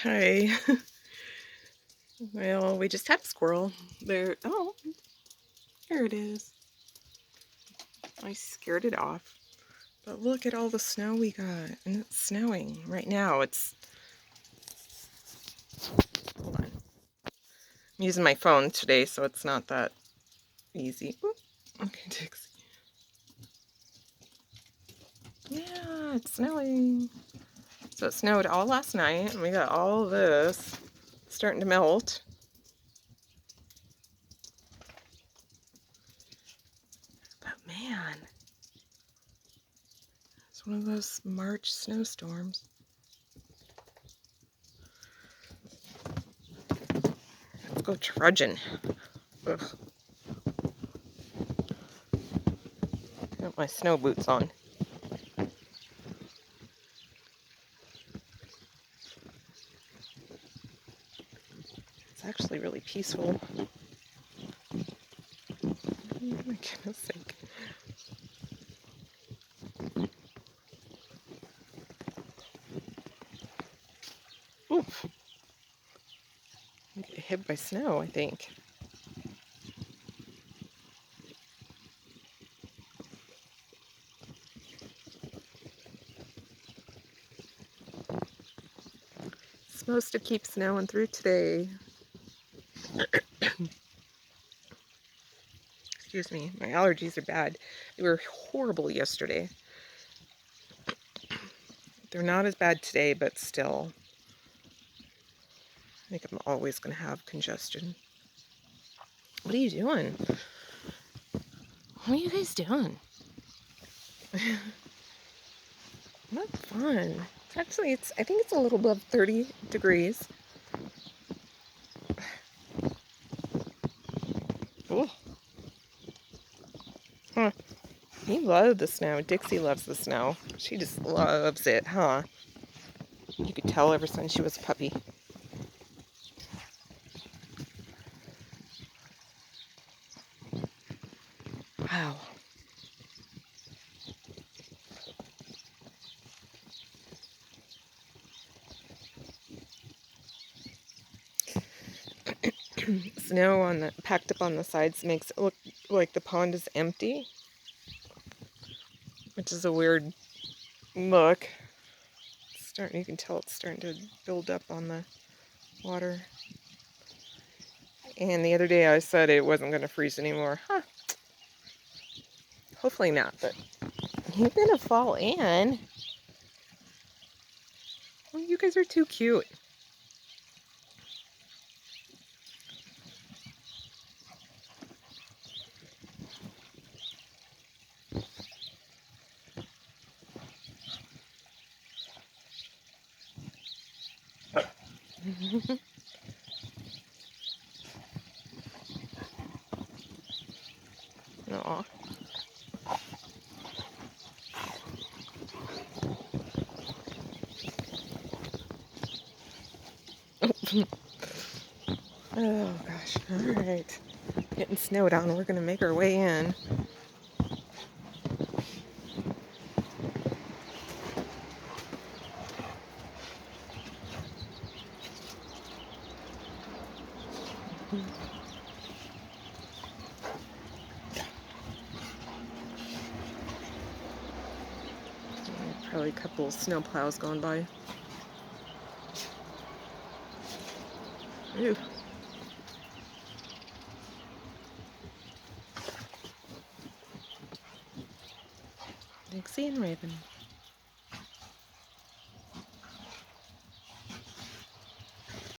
Hi. Well, we just had a squirrel. There. Oh, here it is. I scared it off. But look at all the snow we got. And it's snowing right now. Hold on. I'm using my phone today, so it's not that easy. Oop. Okay, Dixie. Yeah, it's snowing. So it snowed all last night, and we got all this starting to melt. But man, it's one of those March snowstorms. Let's go trudging. Ugh. Got my snow boots on. It's actually really peaceful. Oh my goodness sake. Oof. I get hit by snow, I think. It's supposed to keep snowing through today. Excuse me, my allergies are bad. They were horrible yesterday. They're not as bad today, but still. I think I'm always going to have congestion. What are you doing? What are you guys doing? Not fun. Actually, I think it's a little above 30 degrees. Oh. Huh. You love the snow. Dixie loves the snow. She just loves it, huh? You could tell ever since she was a puppy. Wow. Snow packed up on the sides makes it look like the pond is empty, which is a weird look. You can tell it's starting to build up on the water. And the other day I said it wasn't going to freeze anymore. Huh. Hopefully not, but you're going to fall in. Oh, you guys are too cute. Aw. Oh gosh, alright. Getting snowed on, we're gonna make our way in. Probably a couple snow plows going by. Ooh. Dixie and Raven.